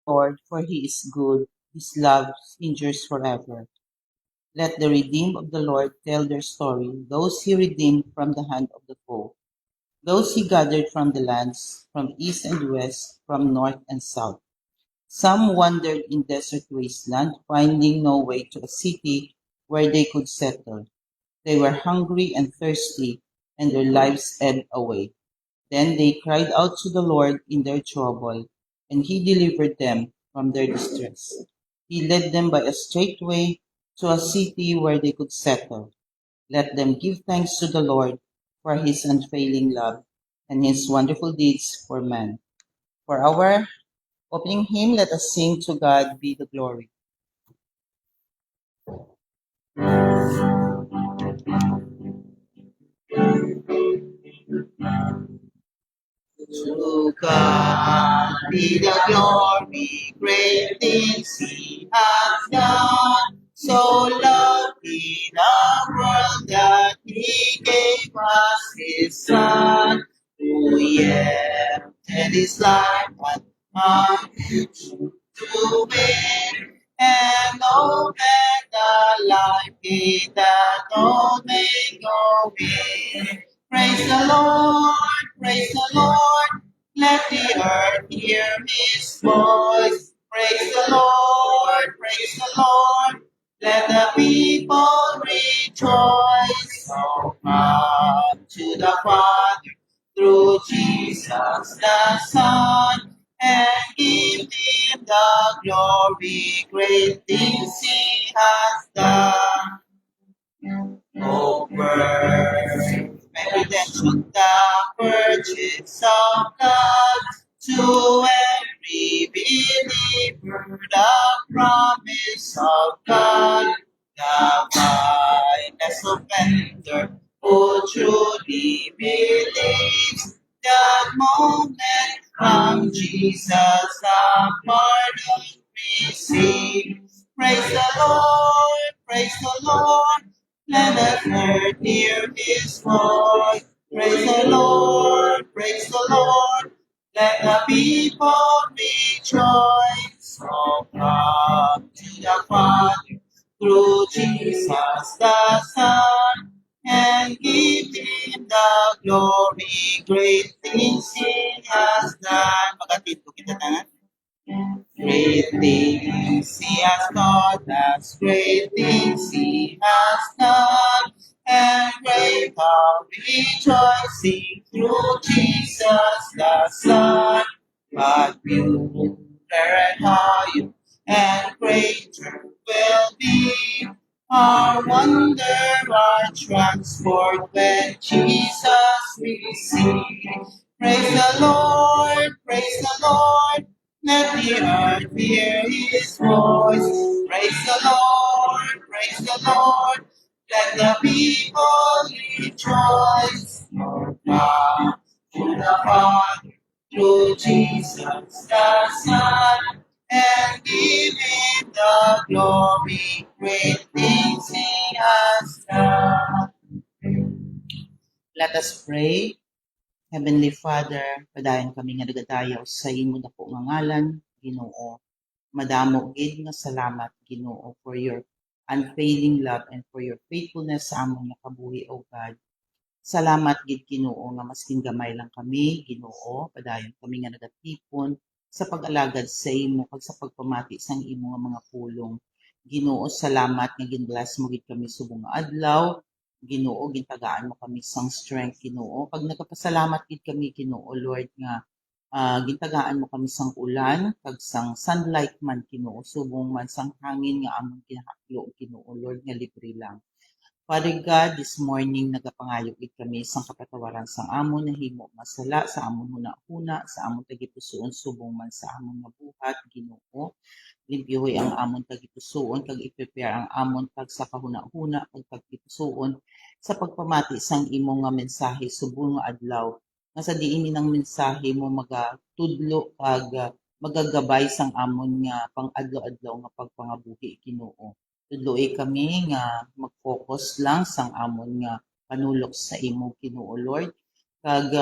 Lord, for he is good, his love endures forever. Let the redeemed of the Lord tell their story, those he redeemed from the hand of the foe, those he gathered from the lands, from east and west, from north and south. Some wandered in desert wasteland, finding no way to a city where they could settle. They were hungry and thirsty, and their lives ebbed away. Then they cried out to the Lord in their trouble, and he delivered them from their distress. He led them by a straight way to a city where they could settle. Let them give thanks to the Lord for his unfailing love and his wonderful deeds for man. For our opening hymn, let us sing To God Be the Glory. To God be the glory, great things he has done. So loved he the world that he gave us his Son, who yet his life on to win. And oh, that the life he that all may go in. Praise the Lord, praise the Lord. Let the earth hear his voice. Praise the Lord, praise the Lord. Let the people rejoice. So come to the Father through Jesus the Son and give him the glory. Great things he has done. Over my redemption, the purchase of God to every believer, the promise of God, the kindness of offender who truly believes that moment from Jesus the pardon receives. Praise the Lord, praise the Lord. Let us earth hear his voice. Praise the Lord, praise the Lord. Let the people rejoice. So come to the Father through Jesus the Son and give him the glory. Great things he has done. Makatito kita na. Great things he has taught us, great things he has done, and great are rejoicing through Jesus the Son. But you, and higher, and greater will be our wonder, our transport when Jesus we see. Praise the Lord, praise the Lord. Let the earth hear his voice. Praise the Lord, praise the Lord. Let the people rejoice. Come to the Father through Jesus the Son and give him the glory. Great things he has done. Let us pray. Heavenly Father, padayon kami nga nagadayaw sa imo dako nga ngalan, Ginoo. Madamo gid nga salamat, Ginoo, for your unfailing love and for your faithfulness sa among nakabuhi, O God. Salamat gid, Ginoo, nga masking gamay lang kami, Ginoo, padayon kami nga nagatipon sa pag-alagad sa imo kag sa pagpamati sang imo nga mga pulong. Ginoo, salamat nga ginbless mo gid kami subong nga adlaw. Ginoo, gintagaan mo kami sang strength, Ginoo. Pag nagapasalamat gid kami, Ginoo, Lord, nga gintagaan mo kami sang ulan kag sang sunlight man, Ginoo, subong man sang hangin nga among kinahaklo, Ginoo, Lord, nga libre lang. Father God, this morning nagapangayo gid kami sang kapatawaran sang amon nahimo masala sa amon hunahuna sa amon tagipusoon subong man sa amon nga buhat, Ginoo. Limpyohoy ang amon tagipusoon kag i-prepare ang amon pag sa kahuna-huna kag tagipusoon sa pagpamati sang imo nga mensahe subong nga adlaw nga sa diin ng mensahe mo magatudlo kag magagabay sang amon nga pang-adlaw-adlaw nga pagpangabuhi, Ginoo. Tudloy kami nga mag-focus lang sang amon nga panulok sa imo, Ginoo Lord. Kag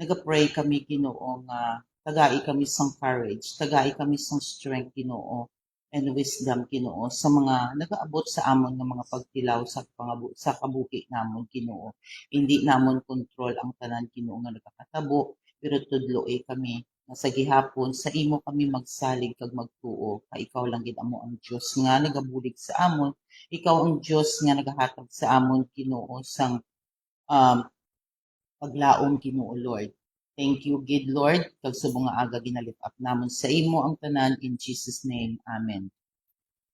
nagapray kami, Ginoo, nga tagai kami sang courage, tagai kami sang strength, Ginoo, and wisdom, Ginoo, sa mga nagaabot sa amon nga mga pagtilaw sa kabuhi namon, Ginoo. Hindi namon kontrol ang tanan, Ginoo, nga nagakatabo, pero tudloy kami nga sa gihapon sa imo kami magsalig kag magtuo, ka ikaw lang gid amo ang Dios nga nagabulig sa amon, ikaw ang Dios nga nagahatag sa amon, Ginoo, sang um, paglaom, Ginoo, Lord. Thank you, gid Lord, kag sa mga aga ginalift up namon sa imo ang tanan in Jesus name. Amen.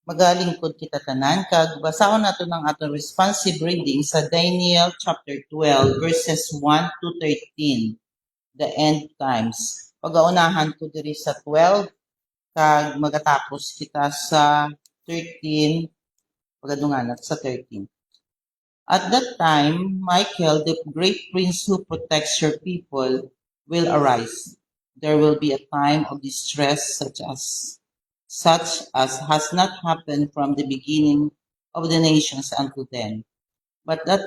Magalingkod kita tanan kag basahon nato ng atong responsive reading sa Daniel chapter 12 verses 1 to 13, the end times. Pagaunahan ko diri sa 12 kag magatapos kita sa 13, pagadungan sa 13. At that time, Michael, the great prince who protects your people, will arise. There will be a time of distress such as has not happened from the beginning of the nations until then. But at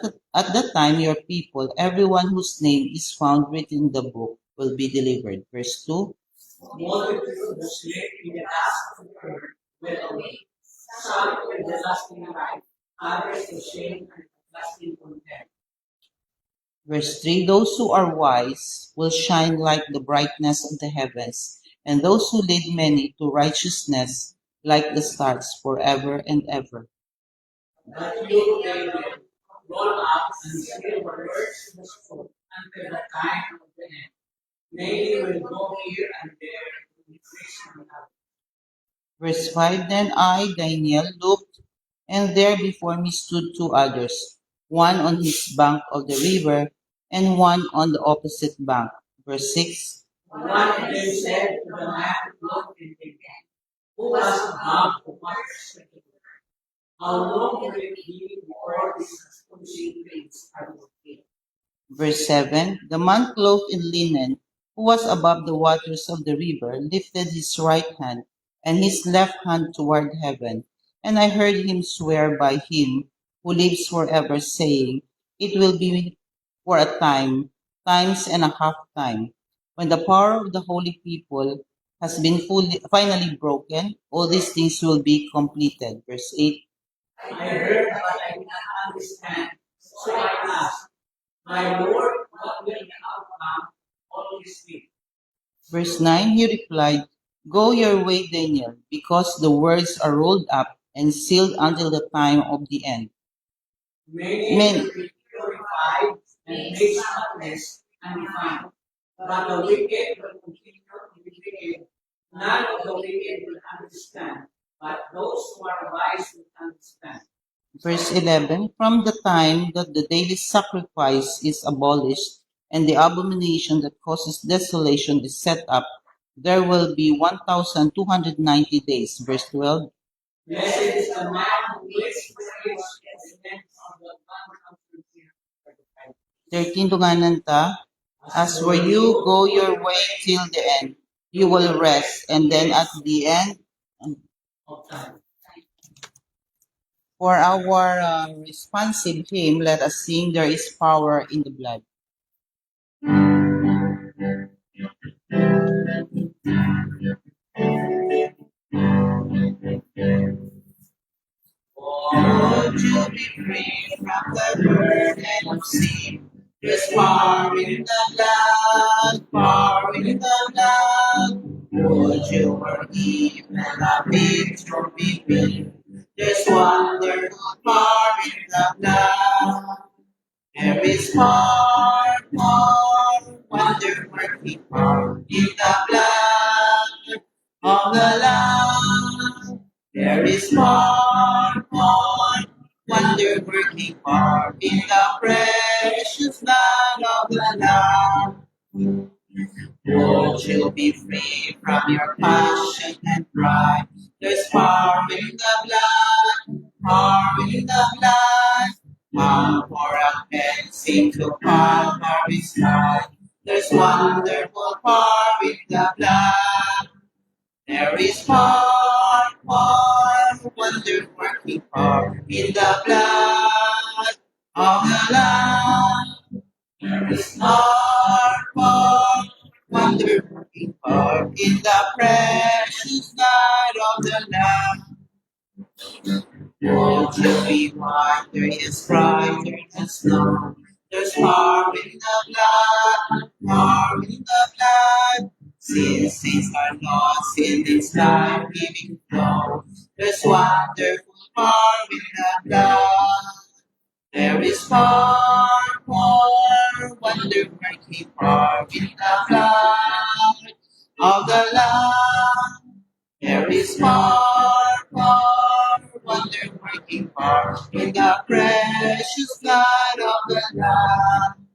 that time, your people, everyone whose name is found written in the book, will be delivered. Verse 2. Multitude who sleep in the dust of the earth will awake. Some with the lasting life, others to shame and lasting contempt. Verse 3. Those who are wise will shine like the brightness of the heavens, and those who lead many to righteousness like the stars forever and ever. But you, David, roll up and seal your words in the scroll until the time of the end. Many will go here and there to increase my love. Verse 5. Then I, Daniel, looked, and there before me stood two others, one on his bank of the river, and one on the opposite bank. Verse 6. One of them said to the man who looked in the end, who was above the waters of the river, how long will it be before these astonishing things are fulfilled? Verse 7. The man clothed in linen, who was above the waters of the river, lifted his right hand and his left hand toward heaven. And I heard him swear by him who lives forever, saying, it will be for a time, times and a half time, when the power of the holy people has been finally broken, all these things will be completed. Verse 8. I heard, but I did not understand. So I asked, my Lord, what will the outcome of all this be? Verse 9, he replied, go your way, Daniel, because the words are rolled up and sealed until the time of the end. Many Many. will be purified and made spotless and refined. But the wicked will continue to be wicked. None of the wicked will understand, but those who are wise will understand. Verse 11, from the time that the daily sacrifice is abolished and the abomination that causes desolation is set up, there will be 1,290 days. Verse 12, Blessed is the man who waits for his resident of the 1,000 years. 13 tunganan ta, as where you go your way till the end, you will rest, and then at the end, Of time. for our responsive hymn, let us sing, there is power in the blood. Would you be free from the burden of sin? There's power in the blood, power in the blood. Would you forgive and a victory win? There's wonderful power in the blood. There is power, wonder-working power in the blood of the Lamb. There is power, wonder-working power in the precious blood of the Lamb. Won't you be free from your passion and pride? There's power in the blood, power in the blood. How for a man seem to Calvary's side. There's wonderful power in the blood. There is power, wonder-working power in the blood of the Lamb. There is power, wonder-working power in the precious night of the Lamb. Won't you be whiter is brighter than snow? There's power in the blood, power in the blood. Since sins are lost in this life-giving flow, there's wonderful power in the blood. There is far more wonder-working power in the blood of the Lamb. There is far more wonder-working power in the precious blood of the Lamb.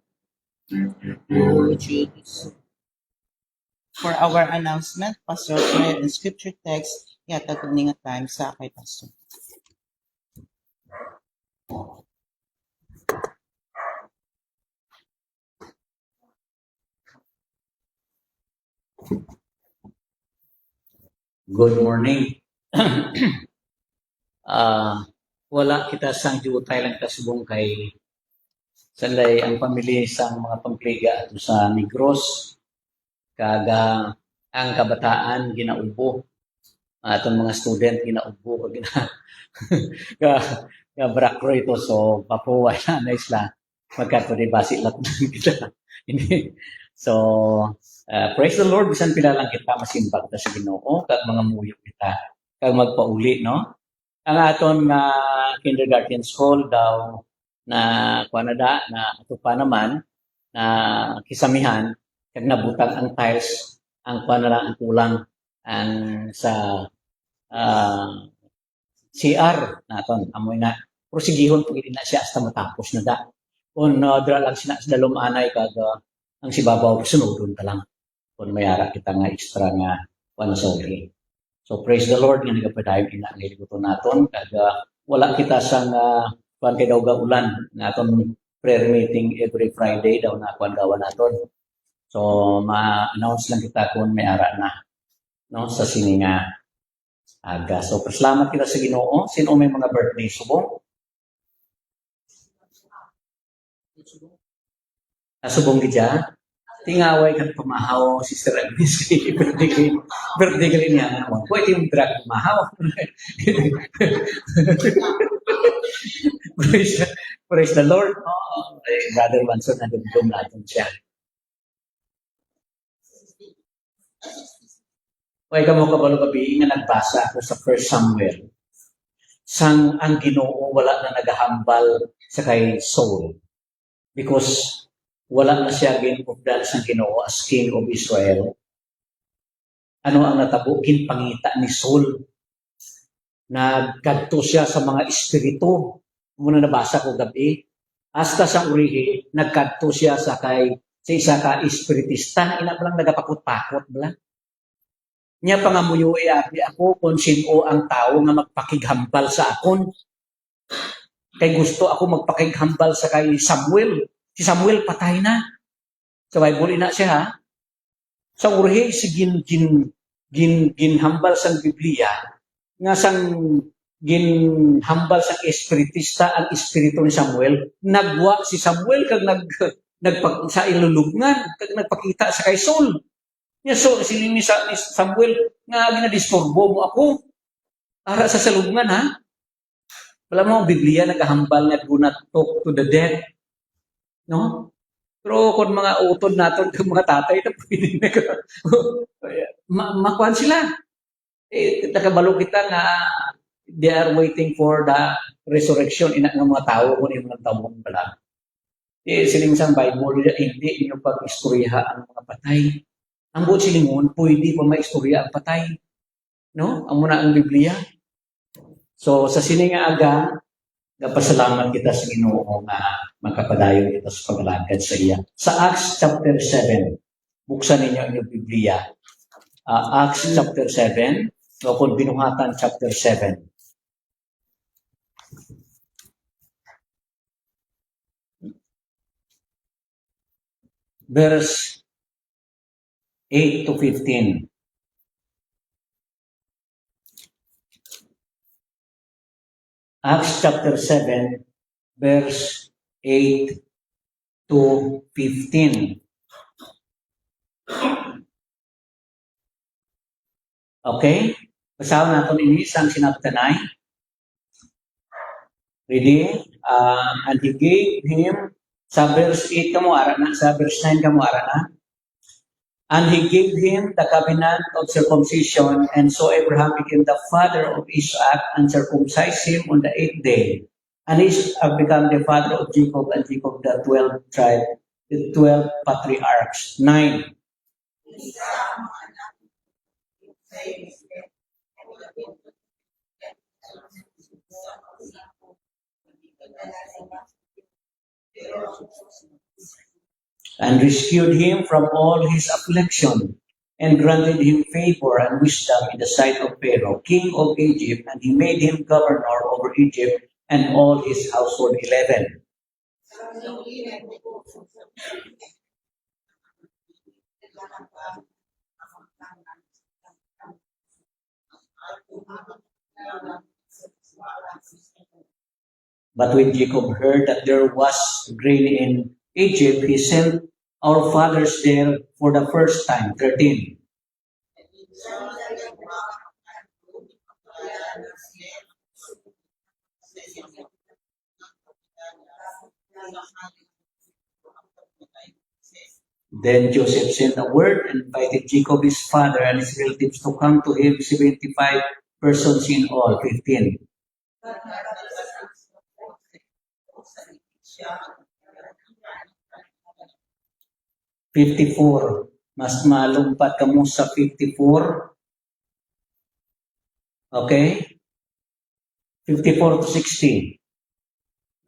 Would you do so? For our announcement, Pastor prayer and scripture text, yata kuning time sa kay Pastor. Good morning. Wala kita sang jutay lang kasubong kay sanday ang pamilya sang mga pampliga ato sa Negros kaga ang kabataan ginaubo aton mga student ginaubo ka brakro ito so papuway na isla magkatulibasi lang kita. So praise the Lord, bisan pila lang kita masimbag ta sa Ginoo kag mga muyo kita kag magpauli no. Ang aton nga kindergarten school daw na kuanada na ato pa naman na kisamihan kag nabutang ang tiles ang kuanada ang kulang ang sa CR naton amoy na prosigihon pag na siya hasta matapos na da. Kung dra lang sina sa dalom anay kag ang sibabaw sunodon ta lang kung mayara kita nga extra nga kuan sa uli. So praise the Lord nga nagapadayon ina ang libuton naton kag wala kita sang kuan kay daw ulan nga aton prayer meeting every Friday daw na kuan gawa naton. So ma-announce lang kita kung mayara na no sa sininga aga. So pasalamat kita sa Ginoo. Sino may mga birthday subong? Subong gidya. Tingaway kan pamahaw si Sir Agnes kay birthday ka niya nga. Pwede yung drag pamahaw. praise the Lord. Oh, Brother Manson na dugtong natin siya. Kaya ka mo kabalo gabi nga nagbasa ako sa 1 Samuel. Sang ang Ginoo wala na nagahambal sa kay Saul because wala na siya ginupdal sa Ginoo as King of Israel. Ano ang natabo? Ginpangita ni Saul. Nagkadto siya sa mga espiritu. Muna nabasa ko gabi. Hasta sa urihi, nagkadto siya sa isa ka espiritista na ina lang nagapakot-pakot bala. Niya pangamuyo abi ako kung sino ang tao nga magpakighambal sa akon. Kay gusto ako magpakighambal sa kay Samuel. Si Samuel patay na. Sa Bible ina siya ha. Sa urihi si ginhambal sang Biblia nga sang ginhambal sang espiritista ang espiritu ni Samuel. Nagwa si Samuel kag sa ilulubngan kag nagpakita sa kay Saul. So siling ni Samuel nga ginadisturbo mo ako para sa salubngan ha. Wala mo ang Biblia nagahambal nga do not talk to the dead. No? Pero kung mga utod natin, kung mga tatay na pwede na makuhan sila. Nakabalo kita nga they are waiting for the resurrection ina ng mga tao kung yung mga taong pala. Siling sang Bible, hindi niyo pag-istorya ang mga patay. Ang buot silingon, pwede pa ma-istorya ang patay. No? Ang muna ang Biblia. So, sa sininga aga, napasalamat kita sa Ginoo nga makapadayon kita sa pagalagad sa iya. Sa Acts chapter 7, buksan ninyo ang Biblia. Acts chapter 7, o kung binuhatan chapter 7. Verse 8 to 15. Acts chapter 7, verse 8 to 15. Okay? Basahan natin ini sang sinabtanay. Ready? And he gave him, sa verse 8 kamo ara na, sa verse 9 kamo ara na. And he gave him the covenant of circumcision, and so Abraham became the father of Isaac and circumcised him on the 8th day. And Isaac became the father of Jacob, and Jacob the 12 tribe, the 12 patriarchs. 9. And rescued him from all his affliction, and granted him favor and wisdom in the sight of Pharaoh, king of Egypt, and he made him governor over Egypt and all his household. 11. But when Jacob heard that there was grain in Egypt, he sent our fathers there for the first time. 13. Then Joseph sent a word and invited Jacob, his father, and his relatives to come to him, 75 persons in all. 15. '54. Mas malumpat ka mo sa 54. Okay? 54 to 60.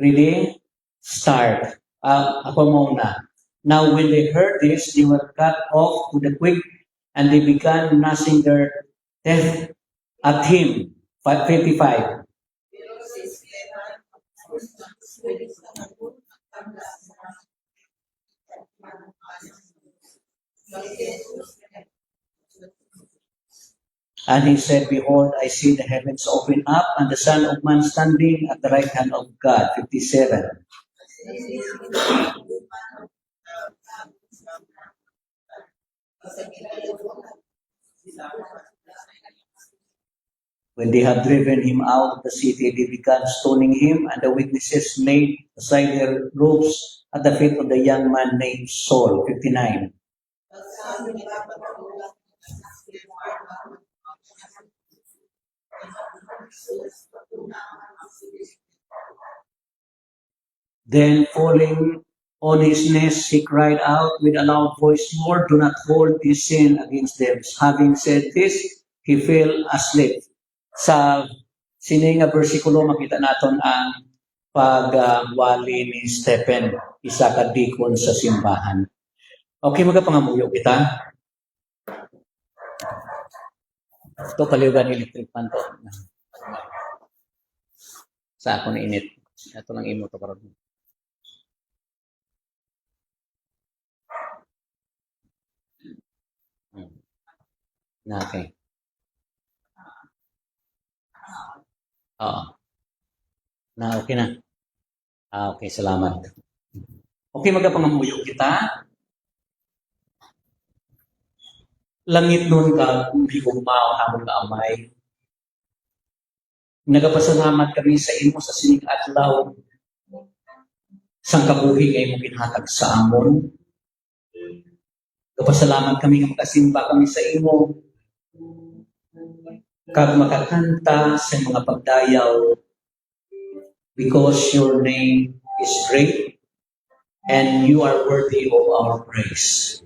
Ready? Start. Ako muna. Now when they heard this, they were cut off to the quick, and they began gnashing their teeth at him. 55. And he said, Behold, I see the heavens open up, and the Son of Man standing at the right hand of God. 57. When they had driven him out of the city, they began stoning him, and the witnesses laid aside their robes at the feet of the young man named Saul. 59. Then falling on his knees, he cried out with a loud voice, Lord, do not hold this sin against them. Having said this, he fell asleep. Sa sining nga bersikulo, makita naton ang pagwali ni Stephen, isa ka deacon sa simbahan. Okay, magapangamuyo kita. Ito kaliugan electric pan to. Sa ako na init. Ito lang imo to karon. Okay. Oo. Okay na. Okay, salamat. Okay, magapangamuyo kita. Langit nun ka, higugmao hamon nga amay. Nagapasalamat kami sa imo sa sining adlaw. Sang kabuhi nga imo ginhatag sa amon. Nagapasalamat kami nga makasimba kami sa imo. Kag makakanta sa mga pagdayaw. Because your name is great and you are worthy of our praise.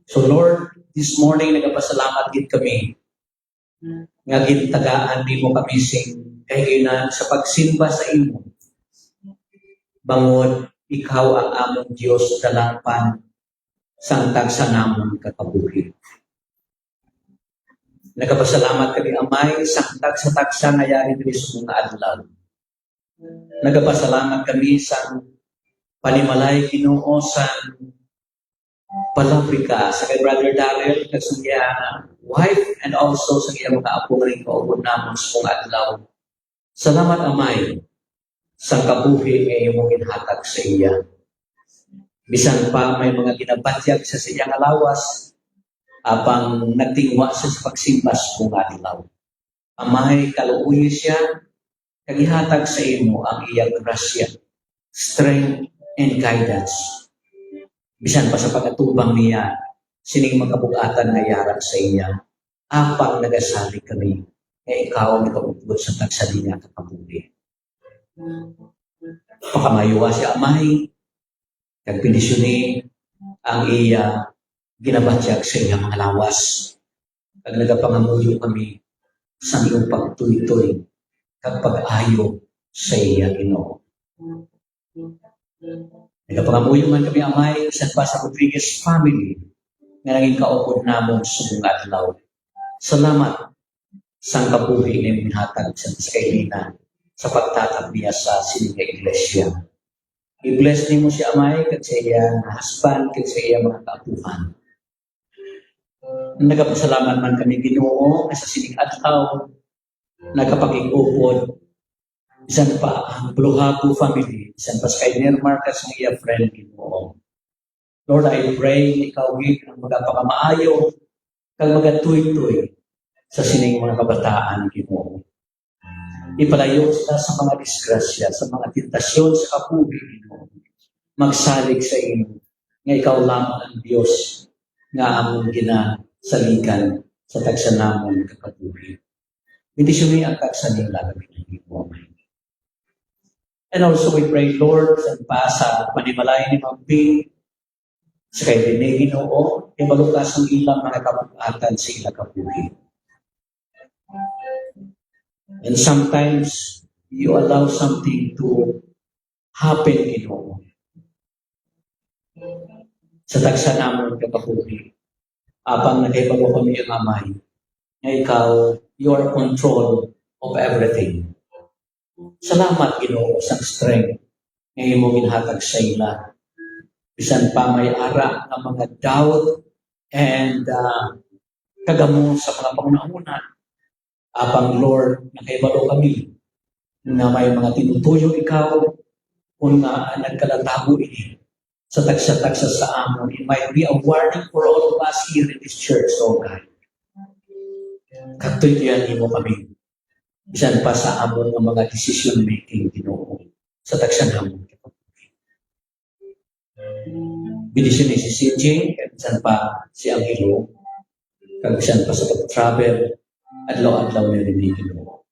So Lord, this morning nagapasalamat gid kami nga gintagaan nimo kami sing kahiginan sa pagsimba sa imo. Bangod ikaw ang among Dios dalangpan sang tagsa namon kakabuhi. Nagapasalamat kami amay sang tagsa-tagsa nga yari diri sa mga adlaw. Nagapasalamat kami sang panimalay Ginoo sang palabrika sa kay Brother Darrell kag sa iyang wife and also sa iyang mga apo rin kaugod namon sa mga adlaw. Salamat amay sa kabuhi nga imong ginhatag sa iya. Bisan pa may mga ginabatyag sa iyang alawas, apang nagtingwa siya sa pagsimbas kung adlaw. Amay kaluoy siya, kagihatag sa imo ang iyang grasya, strength, and guidance. Bisan pa sa pag-atubang niya, sining makabugatan na yaran sa iya, apang nagasali kami, ikaw ang nakabugod sa tagsali niya kapabuli. Pakamayuwa si amay, kagpindisyonin ang iya ginabatyag sa iyang mga lawas. Kag nagapangamuyo kami sa iyong pagtuloy-tuloy kag pag-ayo sa iya Ginoo. Nagapangamuyo man kami amay sa sa Rodriguez family nga naging kaupod namon subong adlaw. Salamat sang kabuhi ni minhatag sa kailina sa pagtatag niya sa sininga iglesia. I-bless nimo si amay kag sa iyang husband kag sa iyang mga kaapuhan. Nagapasalamat man kami Ginoo sa sining adlaw nagapakig-upod bisan pa ang Buluhago family, bisan pa sa kay Nermar kas ng iya friend Ginoo. Lord, I pray ikaw gid ang magapakamaayo kag magatuy-tuy sa sining mga kabataan Ginoo. Ipalayo sila sa mga disgrasya, sa mga tentasyon sa kabuhi Ginoo. Magsalig sa imo nga ikaw lamang ang Dios nga among ginasaligan sa tagsanamon kapatuloy. Bendisyon ang kagsanila kami ng Ginoo. And also we pray, Lord, sa panimalay ni Mampi, sa kay Rene Ginoo, ibalukas ang ilang mga kapugatan sa ilang kabuhi. And sometimes, you allow something to happen, Ginoo. Sa tagsanamon kapabuhi, apang nagaybago kami ang amay, na ikaw, you are control of everything. Salamat, Ginoo, sa strength nga imo ginhatag sa ila. Bisan pa may ara ng mga doubt and kagamo sa mga pangunahuna. Apang Lord, nakaibalo kami na may mga tinutuyo ikaw kung nagkalatago ini sa tagsa-tagsa sa amon. It might be a warning for all of us here in this church, oh God. Katuytian mo kami. Bisan pa sa amon ng mga decision making Ginoo sa tagsanamon. Bidisyon ni si CJ, bisan pa si Angelo, kag bisan pa sa pag-travel, adlaw-adlaw na rin ni Ginoo.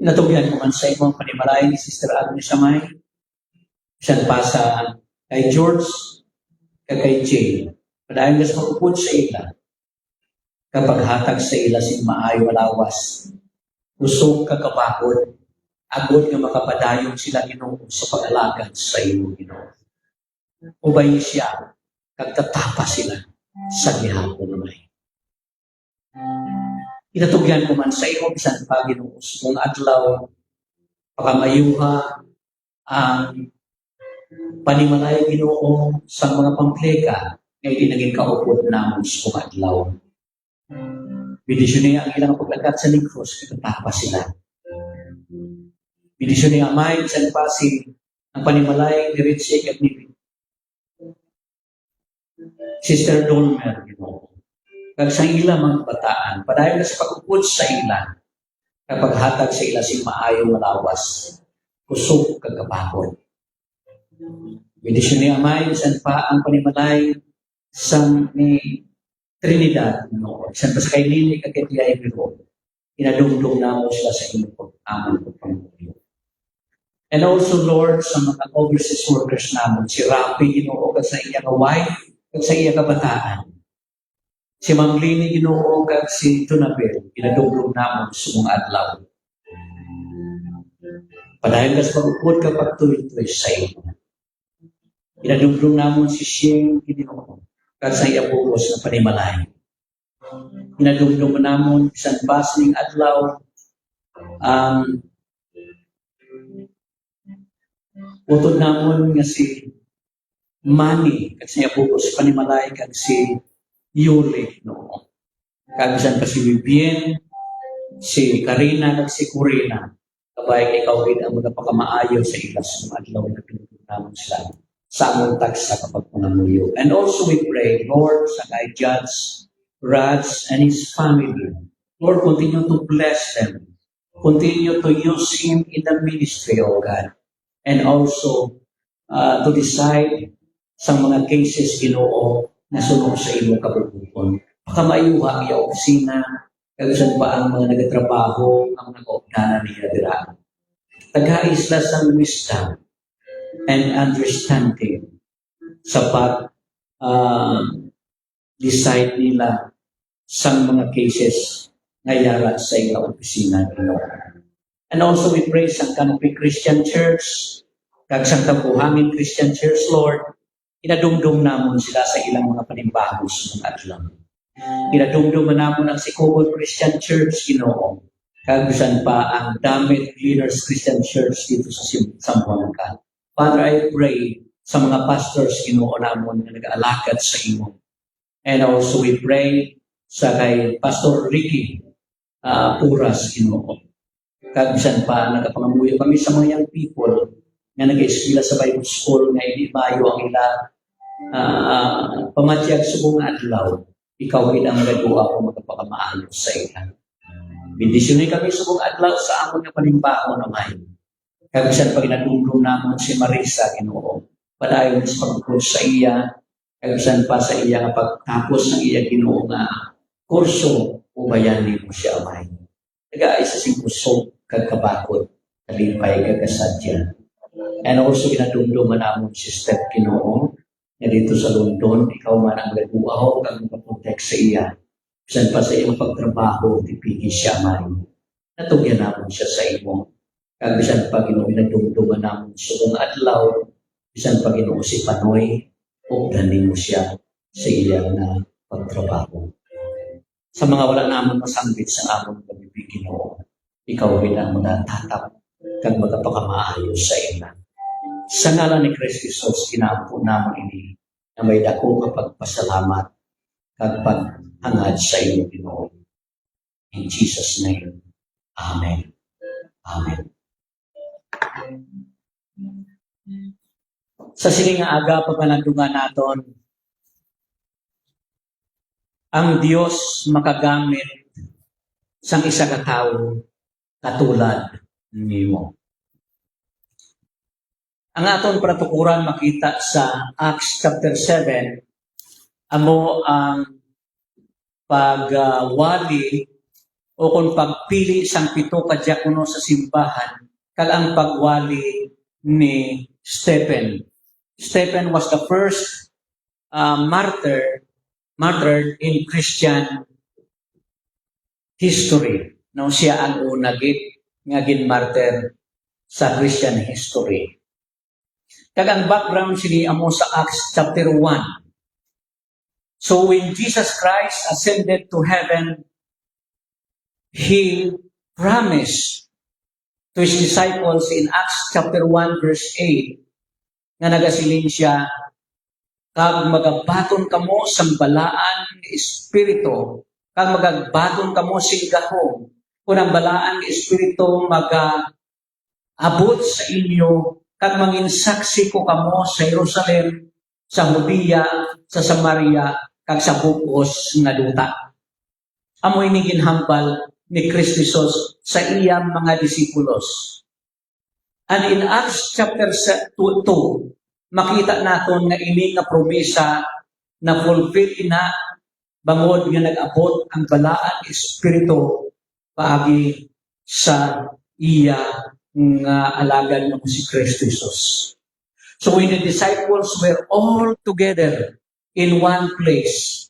Natugyan ko man sa imong panimalay ni Sister Agnes Amay, bisan pa sa kay George, kay Jay, padayon gas magupod sa ila, kapag hatag sa ila si maayo malawas, usog kakabakod, agod nga makapadayon sila Ginoo sa pag-alagad sa iyo Ginoo. Ubay siya, kagtatapa sila sa gihapon may. Inatugyan ko man sa iyo, bisan pa Ginoo, kung adlaw, pakamayuha ang panimalay Ginoo sa mga pampleka nga naging kaupod namon sa kung adlaw. Bidisyon niya ang ilang paglagat sa ligros, kagtatapa sila. Bidisyon niya amay, bisan pa ang panimalay ni Richie at ni Sister Dolmer, Ginoo. Kag sa ila mga bataan, padayon na sa pag-upod sa ila, kapag hatag sa ila si maayo malawas, kusog kagabakod. Bendisyon ni Amay, bisan pa ang panimalay sa ni Trinidad, Ginoo. Bisan pa sa kay Lili, kag kay Tiyay Biro, inadungdong na mo sila sa inyong pag-amon pagpamulyo. And also, Lord, sa mga overseas workers namin, si Rafi, Ginoo, kag sa iyang wife, kag sa iyang kabataan. Si Ma'am Lini, Ginoo, kag si Tunabel, inadungdong namon sa mga adlaw. Padayon ka sa pag-upod kapag tuloy-tuloy sa iyo. Inadungdong namon si Shing, Ginoo, kag sa iyang bukos na panimalay. Inadungdong namon isang basning adlaw, utod namon nga si Manny, kag sa iyang bukos panimalay, kag si Yuli, no. Kagisan pa si Vivien, si Karina, kag si Corina. Kabay ikaw rin ang magpakamaayo sa ilas ng adlaw na pinagpuntahan sila sa among tagsa kapag pangamuyo. And also we pray, Lord, sa kay Judge Raj and his family. Lord, continue to bless them. Continue to use him in the ministry, O God. And also to decide sa mga cases, Ginoo, na sunod sa imong kabubuton. Pakamayuha iya opisina, kagasan pa ang mga nagatrabaho, ang mga kaugnanan niya dira. Tagaisla sa wisdom and understanding sa decide nila sa mga cases na yara sa iyong opisina, Ginoo. And also we pray sa Canopy Christian Church, kag sa Tabuhangin Christian Church, Lord, inadumdum namon sila sa ilang mga panimbaho sa mga adlaw. Inadumdum namon ang Sikugod Christian Church, Ginoo. Kagusan pa ang Damit Leaders Christian Church dito sa Zamboanga. Father, I pray sa mga pastors, Ginoo namon na nag-aalakad sa imo. And also we pray sa kay Pastor Ricky Puras, Ginoo. Kagusan pa, nagapangamuyo kami sa mga young people nga nag-eskwela sa Bible School nga hindi mayo ang ila pamatyag sa buong adlaw. Ikaw ang nagaduwa ko magpakamaayos sa ila. Bendisyonin kami sa buong adlaw sa amon nga panimbaho naman. Kagusan pag inadumdum namon si Marisa, Ginoo. Padayon sa pagpupod sa iya. Kagusan pa sa iya nga pagtapos ng iya, Ginoo, nga kurso ubayan mo siya, Amay. Nag-aisa sing puso kagkabakot, kalipay kagasadya. And also ginadumduman namon si Steph, Ginoo, na dito sa London, ikaw man ang nagaduaw kang mapaprotect sa iya. Bisan pa sa iyong pagtrabaho, tipigi siya, Amay. Natugyan namon siya sa imo. Kag bisan pa, Ginoo, ginadumduman namon sa buong adlaw, bisan pa, Ginoo, si Panoy, ugdanin mo siya sa iya na pagtrabaho. Sa mga wala namon masanggit sa amon pag-ibig, Ginoo, ikaw bilang mga tatap kag magapakamaayos sa ina. Sa ngalan ni Kristo Jesus, kinampo namon ini na may dako nga pagpasalamat kag paghangad sa iyo, Ginoo. In Jesus' name, Amen. Amen. Sa sining nga aga pagpanagdungan naton, ang Dios makagamit sang isa ka tawo katulad nimo. Ang aton pratukuran makita sa Acts chapter 7, amo ang pagwali o kung pagpili sang 7 ka diakono sa simbahan kag ang pagwali ni Stephen. Stephen was the first martyred in Christian history. No, siya ang una nga ginmartyr sa Christian history. Kag ang background sini amo sa Acts chapter 1. So when Jesus Christ ascended to heaven, He promised to His disciples in Acts chapter 1 verse 8 nga nagasiling siya, kag magabaton kamo sa balaan nga espiritu, kag magagbaton kamo sing gahom, kung ang balaan nga espiritu mag-abot sa inyo, kag manginsaksi ko kamo sa Jerusalem, sa Judea, sa Samaria, kag sa bukos nga duta. Amoy ni ginhambal ni Kristo Jesus sa iyang mga disipulos. And in Acts chapter 2, makita naton nga ini nga promesa na fulfill ina bangod nga nag-abot ang balaan espiritu paagi sa iya nga alagad nga si Kristo Jesus. So when the disciples were all together in one place,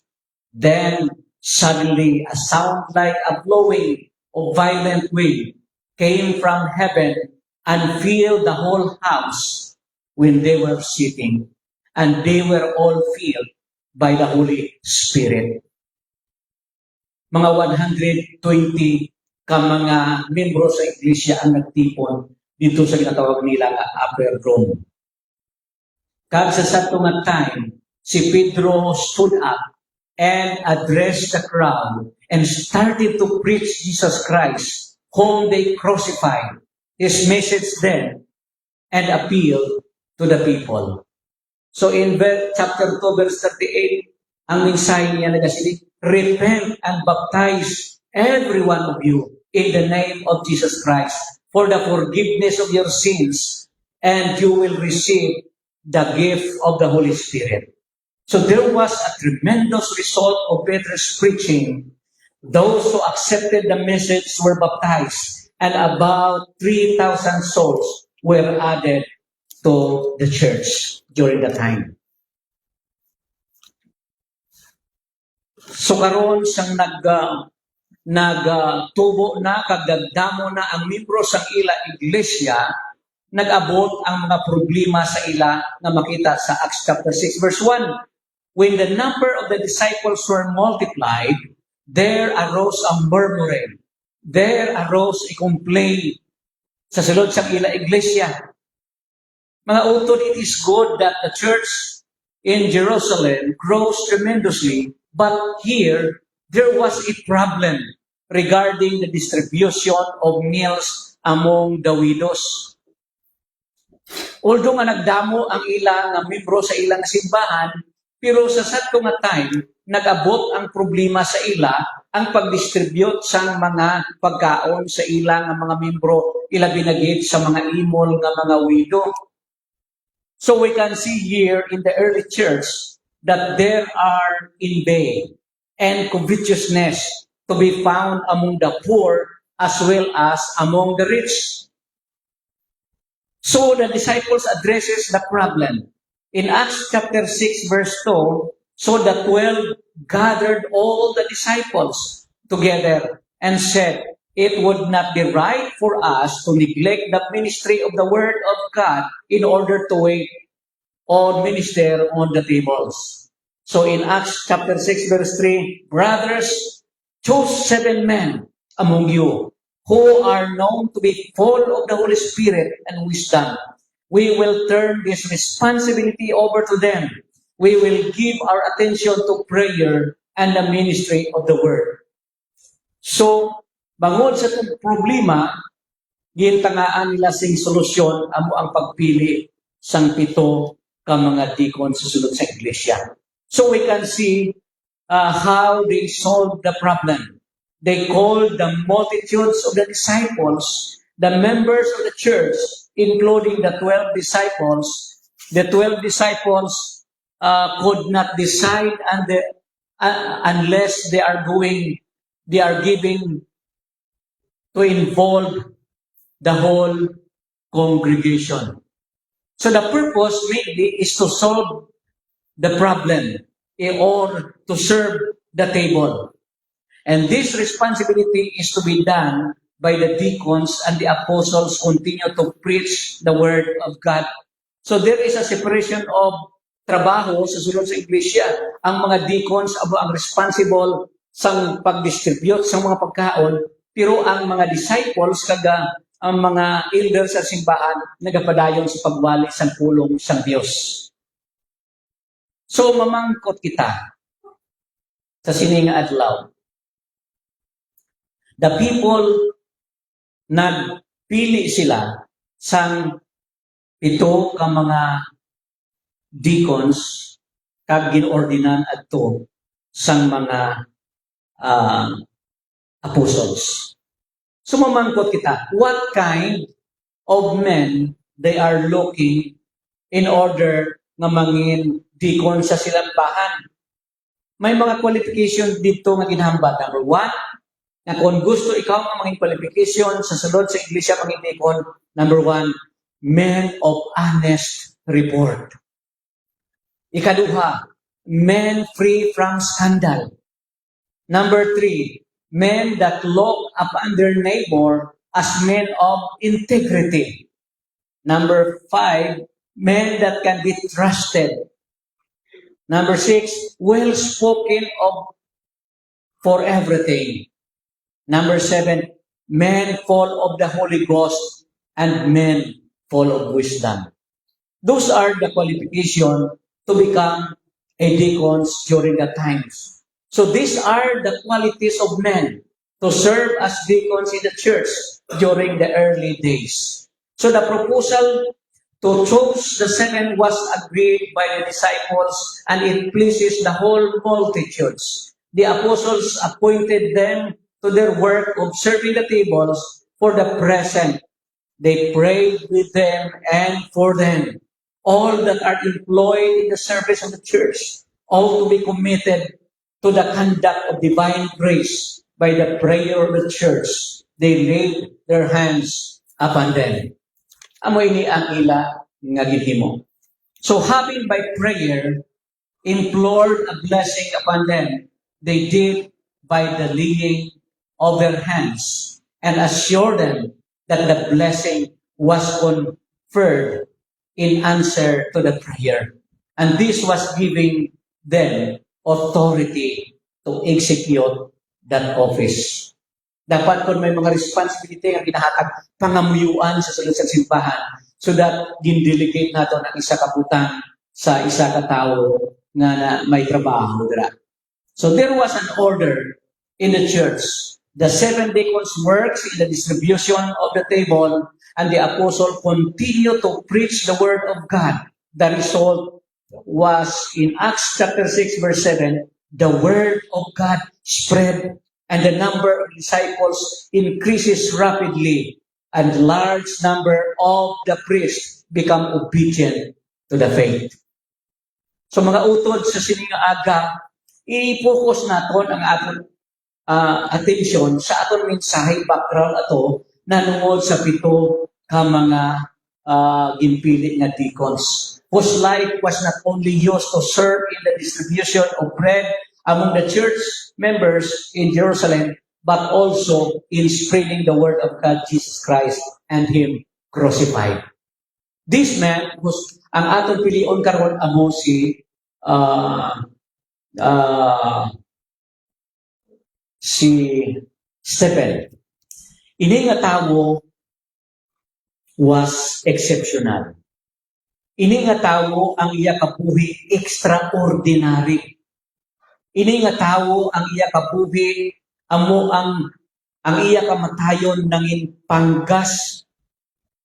then suddenly a sound like a blowing of violent wind came from heaven and filled the whole house when they were sitting, and they were all filled by the Holy Spirit. Mga 120 ka mga membro sa iglesia ang nagtipon dito sa ginatawag nila nga upper room. Kag sa satong nga time, si Pedro stood up and addressed the crowd and started to preach Jesus Christ, whom they crucified. His message then and appeal to the people. So in chapter 2, verse 38, ang mensahe niya nagasili, repent and baptize every one of you in the name of Jesus Christ for the forgiveness of your sins, and you will receive the gift of the Holy Spirit. So there was a tremendous result of Peter's preaching. Those who accepted the message were baptized, and about 3,000 souls were added to the church during the time. So karon sang nagtubo na kagdamo na ang membro sang ila iglesia, nag-abot ang mga problema sa ila na makita sa Acts chapter 6 verse 1. When the number of the disciples were multiplied, there arose a murmuring. There arose a complaint sa sulod sang ila iglesia. Mga utod, it is good that the church in Jerusalem grows tremendously, but here, there was a problem regarding the distribution of meals among the widows. Although nga nagdamo ang ilang membro sa ilang simbahan, pero sa sadto nga time, nag-abot ang problema sa ila ang pag-distribute sa mga pagkaon sa ilang mga membro, ila binagit sa mga imol nga mga widow. So we can see here in the early church that there are envy and covetousness to be found among the poor as well as among the rich. So the disciples addresses the problem. In Acts chapter 6 verse 2, so the 12 gathered all the disciples together and said, it would not be right for us to neglect the ministry of the word of God in order to wait or minister on the tables. So in Acts chapter 6 verse 3, brothers, choose 7 men among you who are known to be full of the Holy Spirit and wisdom. We will turn this responsibility over to them. We will give our attention to prayer and the ministry of the word. So, bangod sa itong problema, gintangaan nila sing solusyon amo ang pagpili sang 7 ka mga deacon sa sulod sa iglesia. So we can see how they solved the problem. They called the multitudes of the disciples, the members of the church, including the 12 disciples. The 12 disciples could not decide unless they are giving to involve the whole congregation. So the purpose mainly is to solve the problem or to serve the table. And this responsibility is to be done by the deacons, and the apostles continue to preach the word of God. So there is a separation of trabaho sa sulod sa iglesia. Ang mga deacons ang responsible sa pag-distribute sa mga pagkaon, pero ang mga disciples ang mga elders sa simbahan nagapadayon sa pagwali sa pulong sa Dios. So mamangkot kita sa sininga adlaw. The people nagpili sila sang 7 ka mga deacons kag ginordinan adto sang mga apostles. So mamangkot kita, what kind of men they are looking in order nga mangin deacon sa silang bahan? May mga qualification dito nga ginhambal. Number 1, na kung gusto ikaw nga mangin qualification sa sulod sa iglesia mangin deacon, number 1, men of honest report. Ikaduha, men free from scandal. Number 3, men that look upon their neighbor as men of integrity. Number 5, men that can be trusted. Number 6, well-spoken of for everything. Number 7, men full of the Holy Ghost and men full of wisdom. Those are the qualifications to become a deacons during the times. So these are the qualities of men to serve as deacons in the church during the early days. So the proposal To choose the seven was agreed by the disciples, and it pleases the whole multitudes. The apostles appointed them to their work of serving the tables for the present. They prayed with them and for them. All that are employed in the service of the church, all to be committed to the conduct of divine grace by the prayer of the church. They laid their hands upon them. Amoy ni ang ila nga ginhimo. So having by prayer implored a blessing upon them, they did by the laying of their hands and assured them that the blessing was conferred in answer to the prayer. And this was giving them authority to execute that office. Dapat kung may mga responsibility nga ginahatag pangamuyuan sa sulod sa simbahan so that gindelegate nato ang isa ka butang sa isa ka tawo nga na may trabaho dira. So there was an order in the church. The 7 deacons works in the distribution of the table, and the apostle continued to preach the word of God. The result was in Acts chapter 6 verse 7, the word of God spread and the number of disciples increases rapidly, and large number of the priests become obedient to the faith. So mga utod sa sininga aga, i-focus naton ang aton attention sa aton mensahe background ato nanungod sa pito ka mga ginpili nga deacons, whose life was not only used to serve in the distribution of bread among the church members in Jerusalem, but also in spreading the word of God, Jesus Christ, and Him crucified. This man was, ang atong pilion karon amo si Stephen. Ini nga tawo was exceptional. Ini nga tawo ang iya kabuhi extraordinary. Ini nga tawo ang iya kabuhi amo ang iya kamatayon nangin panggas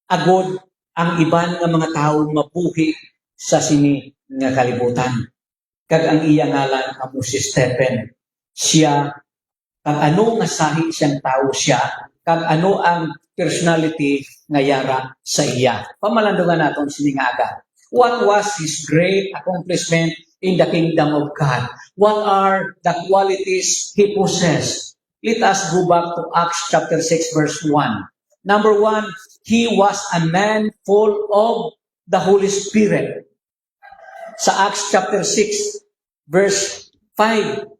agod ang iban nga mga tawo mabuhi sa sini nga kalibutan. Kag ang iya ngalan amo si Stephen. Siya kag ano nga sahi siyang tawo siya, kag ano ang personality nga yara sa iya. Pamalandungan naton sini nga aga. What was his great accomplishment in the kingdom of God? What are the qualities he possessed? Let us go back to Acts chapter 6 verse 1. Number 1, he was a man full of the Holy Spirit. Sa Acts chapter 6 verse 5,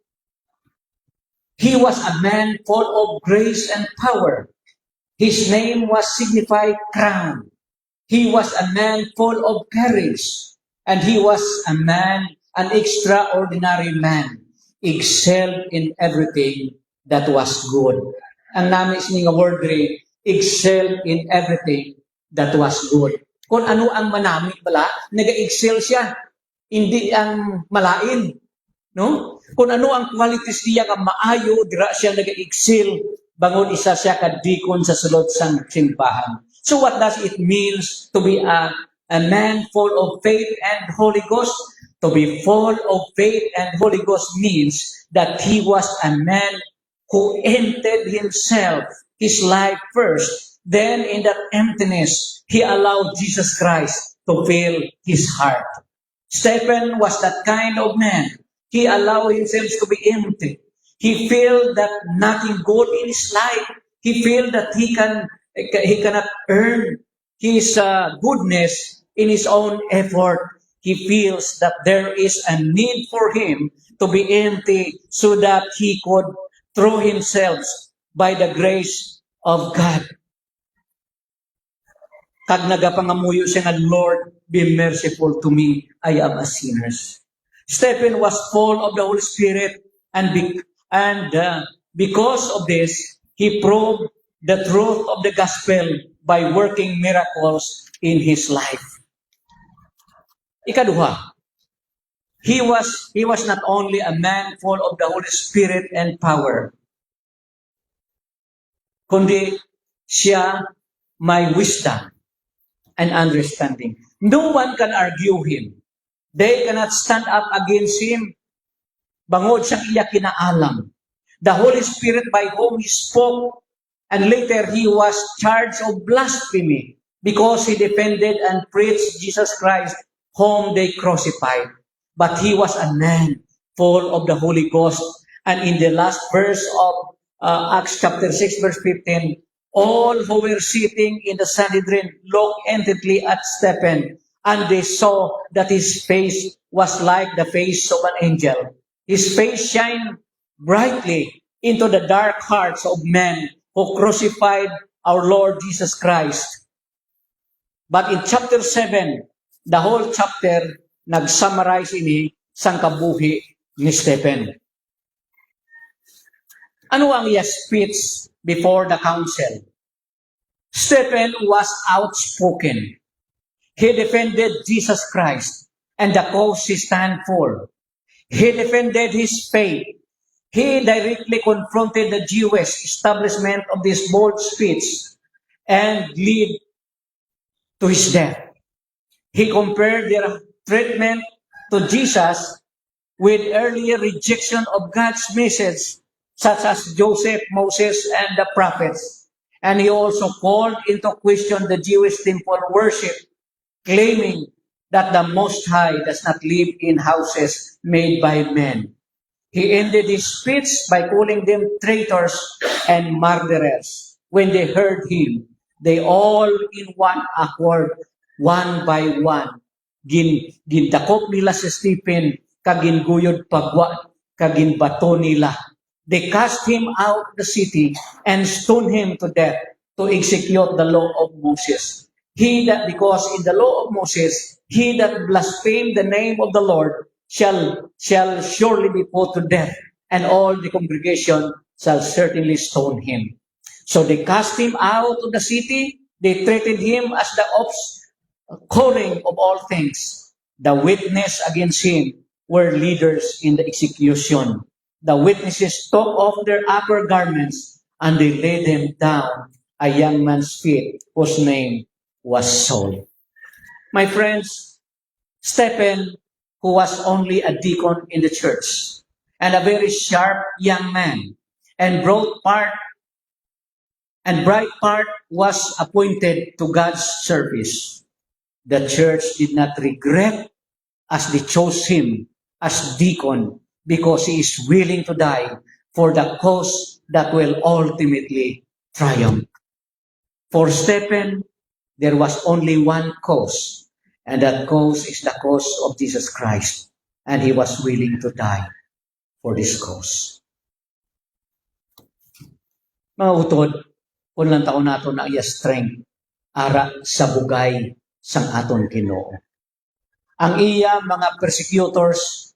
he was a man full of grace and power. His name was signified crown. He was a man full of courage, and he was a man, an extraordinary man, excelled in everything that was good. Ang namin nga word rin, excelled in everything that was good. Kung ano ang manamit bala, nag-excel siya. Hindi ang malain. No? Kung ano ang qualities niya ka maayo, dira siya nag-excel, bangon isa siya ka-deacon sa sulod sang simbahan. So what does it mean to be a man full of faith and Holy Ghost? To be full of faith and Holy Ghost means that he was a man who emptied himself, his life first. Then in that emptiness, he allowed Jesus Christ to fill his heart. Stephen was that kind of man. He allowed himself to be empty. He felt that nothing good in his life. He felt that he cannot earn his goodness in his own effort. He feels that there is a need for him to be empty so that he could throw himself by the grace of God. Kag nagapangamuyo siya nga, Lord, be merciful to me, I am a sinner. Stephen was full of the Holy Spirit, and because of this, he proved the truth of the gospel by working miracles in his life. Ikaduha, he was not only a man full of the Holy Spirit and power, kundi siya may wisdom and understanding. No one can argue him. They cannot stand up against him. Bangod siyang iya kinaalam. The Holy Spirit by whom he spoke, and later he was charged of blasphemy because he defended and preached Jesus Christ whom they crucified. But he was a man full of the Holy Ghost. And in the last verse of Acts chapter 6 verse 15, all who were sitting in the Sanhedrin looked intently at Stephen, and they saw that his face was like the face of an angel. His face shined brightly into the dark hearts of men who crucified our Lord Jesus Christ. But in chapter 7, the whole chapter, nag-summarize ini sang kabuhi ni Stephen. Ano ang iya speech before the council? Stephen was outspoken. He defended Jesus Christ and the cause he stand for. He defended his faith. He directly confronted the Jewish establishment of this bold speech and lead to his death. He compared their treatment to Jesus with earlier rejection of God's message, such as Joseph, Moses, and the prophets. And he also called into question the Jewish temple worship, claiming that the Most High does not live in houses made by men. He ended his speech by calling them traitors and murderers. When they heard him, they all in one accord, one by one, gintakop nila si Stephen, kaginguyod pagwa, kaginbato nila. They cast him out of the city and stoned him to death to execute the law of Moses. Because in the law of Moses, he that blasphemed the name of the Lord shall surely be put to death, and all the congregation shall certainly stone him. So they cast him out of the city. They treated him as the offscoring of all things. The witness against him were leaders in the execution. The witnesses took off their upper garments and they laid them down a young man's feet, whose name was Saul. My friends, Stephen, who was only a deacon in the church and a very sharp young man, and bright part was appointed to God's service. The church did not regret as they chose him as deacon, because he is willing to die for the cause that will ultimately triumph. For Stephen, there was only one cause, and that cause is the cause of Jesus Christ, and he was willing to die for this cause. Mga utod, unlang taon nato na iya strength, ara sa bugay sang aton Ginoo. Ang iya mga persecutors,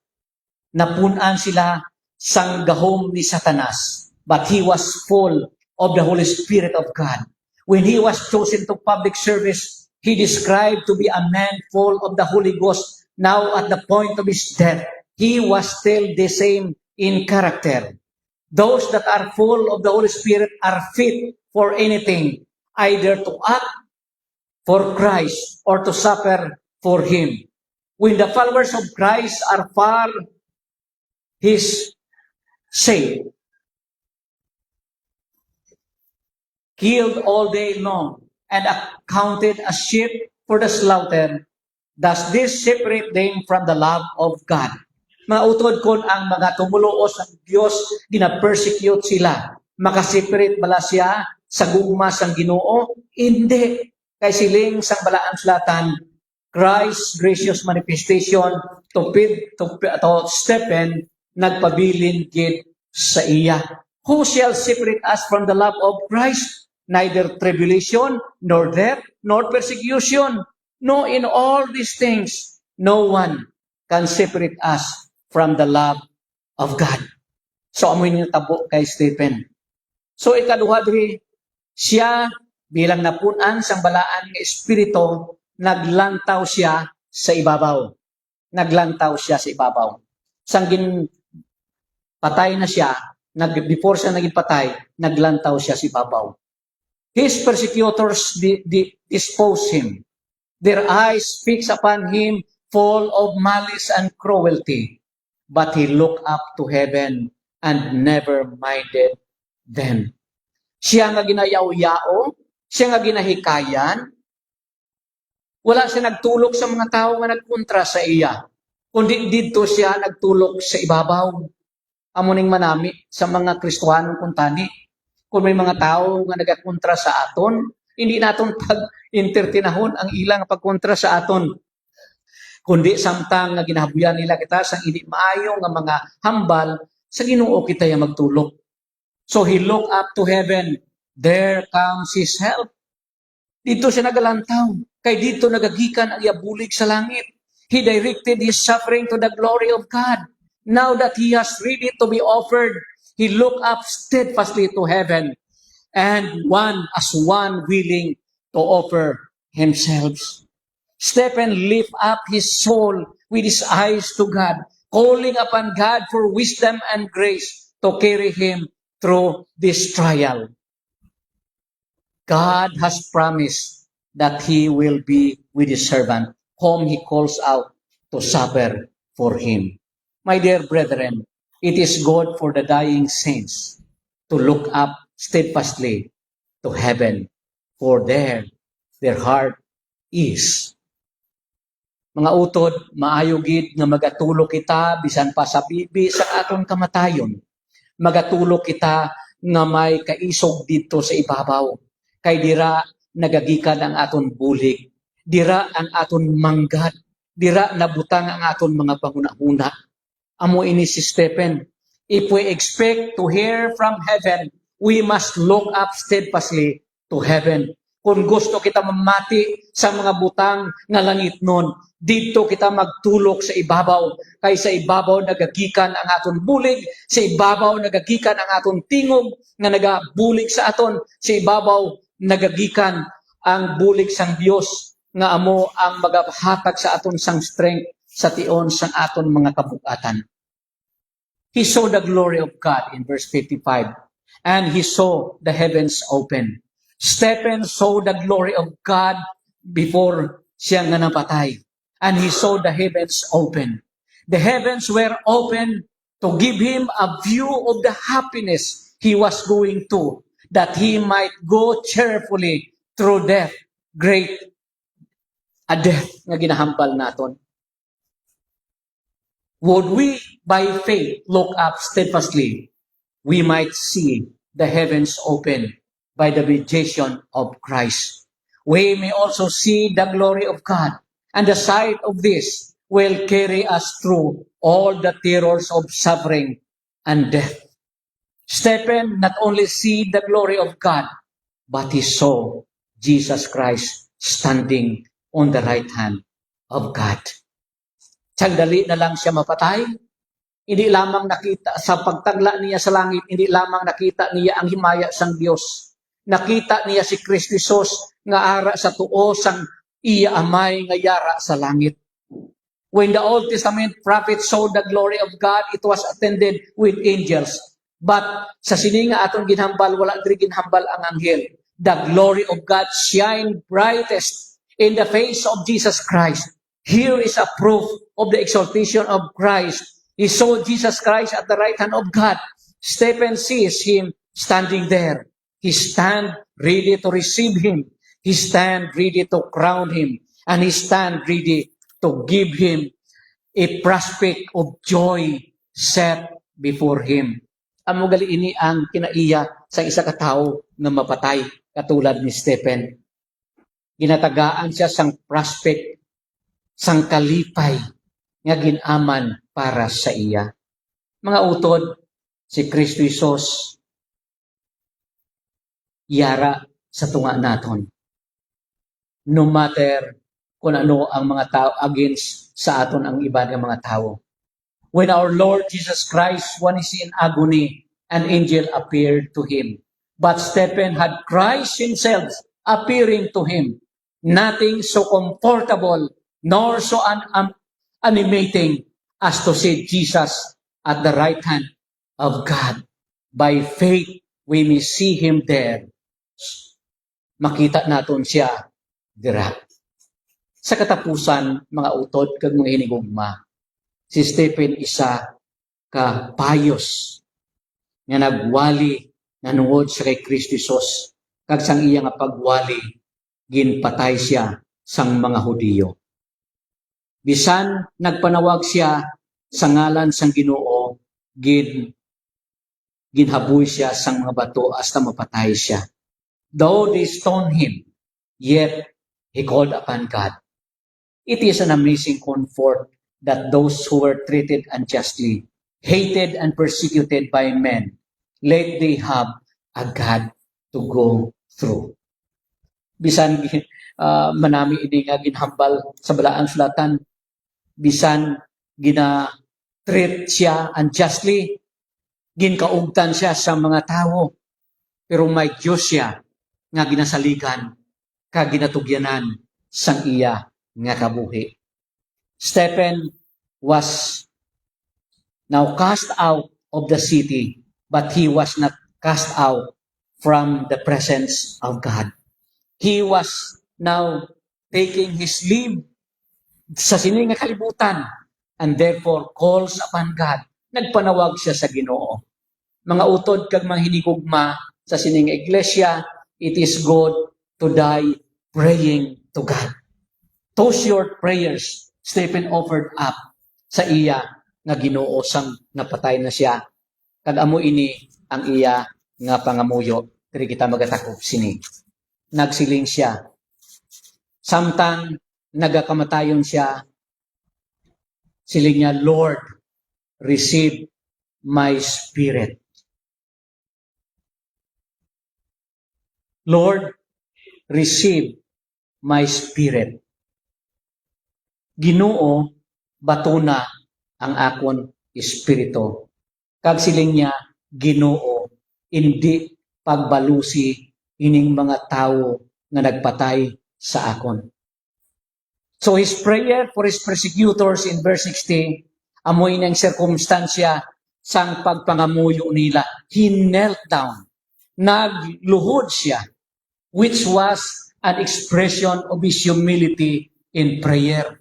napunan sila sang gahom ni Satanas, but he was full of the Holy Spirit of God. When he was chosen to public service, he described to be a man full of the Holy Ghost. Now at the point of his death, he was still the same in character. Those that are full of the Holy Spirit are fit for anything, either to act for Christ or to suffer for him. When the followers of Christ are far his sake, killed all day long, and accounted as sheep for the slaughter, does this separate them from the love of God? Mga utod kon ang mga tumuluo sa Dios gina-persecute sila, makaseparate bala siya sa gugma sang Ginoo? Hindi. Kay siling sang balaang sulatan, Christ's gracious manifestation to Stephen, nagpabilin gid sa iya. Who shall separate us from the love of Christ? Neither tribulation, nor death, nor persecution. No, in all these things, no one can separate us from the love of God. So, amoy niyo tabo kay Stephen. So, ikaduha diri, siya bilang napunan sang balaan nga espiritu, naglantaw siya sa ibabaw. Naglantaw siya sa ibabaw. Sang patay na siya, before siya naging patay, naglantaw siya sa ibabaw. His persecutors disposed him. Their eyes fixed upon him, full of malice and cruelty. But he looked up to heaven and never minded them. Siya nga ginayaw-yao, siya nga ginahikayan, wala siya nagtulok sa mga tao nga nagkontra sa iya. Kundi dito siya nagtulok sa ibabaw. Amuning manami sa mga Kristohanong kuntani. Kung may mga tao nga nagakontra sa aton, hindi naton pag-entertainahon ang ilang pagkontra sa aton. Kundi samtang nga ginahabuyan nila kita sa hindi maayo nga mga hambal, sa Ginoo kita ya magtulok. So he looked up to heaven. There comes his help. Dito siya nagalantaw. Kay dito nagagikan ang iabulig sa langit. He directed his suffering to the glory of God. Now that he has ready to be offered, he looked up steadfastly to heaven and one willing to offer himself. Stephen lift up his soul with his eyes to God, calling upon God for wisdom and grace to carry him through this trial. God has promised that he will be with his servant, whom he calls out to suffer for him. My dear brethren, it is good for the dying saints to look up steadfastly to heaven, for there their heart is. Mga utod, maayo gid nga magatulo kita bisan pa sa bibi sa aton kamatayon. Magatulo kita nga may kaisog dito sa ibabaw. Kay dira nagagikan ang aton bulig. Dira ang aton manggad. Dira nabutang ang aton mga panguna-una. Amo ini si Stephen. If we expect to hear from heaven, we must look up steadfastly to heaven. Kung gusto kita mamati sa mga butang nga langit nun, dito kita magtulok sa ibabaw. Kay sa ibabaw nagagikan ang aton bulig, sa ibabaw nagagikan ang aton tingog nga nagabulig sa aton, sa ibabaw nagagikan ang bulig sang Dios nga amo ang magahatag sa aton sang strength sa tion sang aton mga kabukatan. He saw the glory of God in verse 55, and he saw the heavens open. Stephen saw the glory of God before siya nga napatay, and he saw the heavens open. The heavens were open to give him a view of the happiness he was going to, that he might go cheerfully through death, great a death nga ginahambal naton. Would we, by faith, look up steadfastly, we might see the heavens open by the mediation of Christ. We may also see the glory of God, and the sight of this will carry us through all the terrors of suffering and death. Stephen not only see the glory of God, but he saw Jesus Christ standing on the right hand of God. Sandali na lang siya mapatay. Hindi lamang nakita sa pagtagla niya sa langit, hindi lamang nakita niya ang himaya sang Dios. Nakita niya si Kristo Jesus nga ara sa tuo sang iya amay nga yara sa langit. When the Old Testament prophets saw the glory of God, it was attended with angels. But sa sininga atong ginhambal, wala diri ginhambal ang anghel. The glory of God shine brightest in the face of Jesus Christ. Here is a proof of the exaltation of Christ. He saw Jesus Christ at the right hand of God. Stephen sees him standing there. He stand ready to receive him. He stand ready to crown him. And he stand ready to give him a prospect of joy set before him. Amo gali ini ang kinaiya sa isa ka tawo nga mapatay katulad ni Stephen. Ginatagaan siya sang prospect, sang kalipay nga ginaman para sa iya. Mga utod, si Kristo Jesus yara sa tunga naton. No matter kung ano ang mga tao against sa aton ang iba ng mga tao. When our Lord Jesus Christ was in agony, an angel appeared to him. But Stephen had Christ himself appearing to him. Nothing so comfortable nor so animating as to see Jesus at the right hand of God. By faith, we may see him there. Makita naton siya dira. Sa katapusan, mga utod kag mga hinigugma, si Stephen isa ka payos nga nagwali nanungod sa kay Kristo Jesus kag sang iya nga pagwali ginpatay siya sang mga Hudiyo. Bisan nagpanawag siya sa ngalan sang Ginoo, ginhaboy siya sang mga bato hasta mapatay siya. Though they stoned him, yet he called upon God. It is an amazing comfort that those who were treated unjustly, hated and persecuted by men, let they have a God to go through. Bisan manami ini nga ginhambal sa balaang sulatan, bisan gina-treat siya unjustly, ginkaugtan siya sa mga tao, pero may Diyos siya nga ginasaligan, ka ginatugyanan sang iya nga kabuhi. Stephen was now cast out of the city, but he was not cast out from the presence of God. He was now taking his leave sa sining nga kalibutan and therefore calls upon God. Nagpanawag siya sa Ginoo. Mga utod kag mga hinigugma sa sining iglesia, it is good to die praying to God. Those short prayers Stephen offered up sa iya nga Ginoo sang napatay na siya. Kag amo ini ang iya nga pangamuyo diri kita magatakop sini. Nagsiling siya. Samtang nagakamatayon siya, siling niya, Lord, receive my spirit. Lord, receive my spirit. Ginoo, batuna ang akon espiritu. Kag siling niya, Ginoo, hindi pagbalusi ining mga tao nga nagpatay sa akon. So his prayer for his persecutors in verse 16, amoy ng circumstansya sang pagpangamuyo nila. He knelt down. Nagluhod siya, which was an expression of his humility in prayer.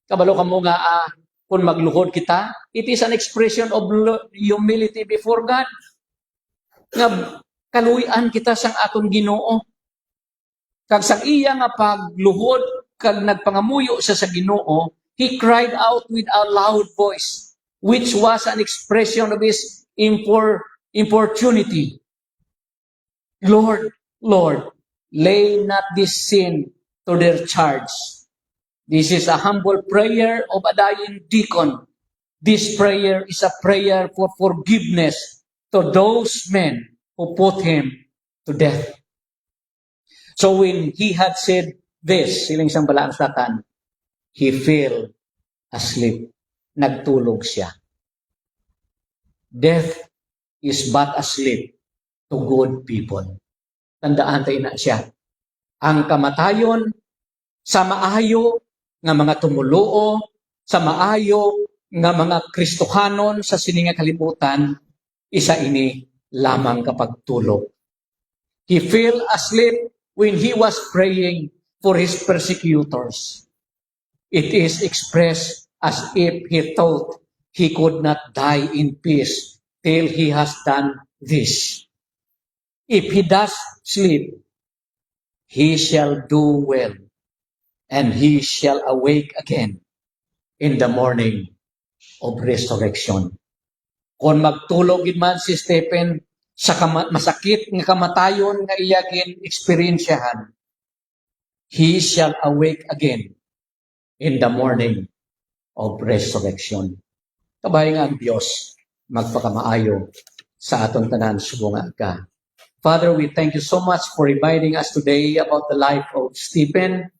Kabalo ka mo nga, kung magluhod kita, it is an expression of humility before God. Nga kaluyan kita sang akong Ginoo. Kag sang iya nga pagluhod, kag nagpangamuyo sa Ginoo, he cried out with a loud voice, which was an expression of his importunity. Lord, Lord, lay not this sin to their charge. This is a humble prayer of a dying deacon. This prayer is a prayer for forgiveness to those men who put him to death. So when he had said this, siling sang balaang sulatan, he fell asleep. Nagtulog siya. Death is but a sleep to good people. Tandaan tayo na siya. Ang kamatayon sa maayo nga mga tumuluo, sa maayo nga mga Kristohanon sa sininga kalibutan, isa ini lamang kapag tulog. He fell asleep when he was praying for his persecutors. It is expressed as if he thought he could not die in peace till he has done this. If he does sleep, he shall do well, and he shall awake again in the morning of resurrection. Kung magtulog man si Stephen sa masakit nga kamatayon nga iya gin-experiensyahan, he shall awake again in the morning of resurrection. Kabay nga ang Diyos magpakamaayo sa aton tanan subong aga. Father, we thank you so much for reminding us today about the life of Stephen.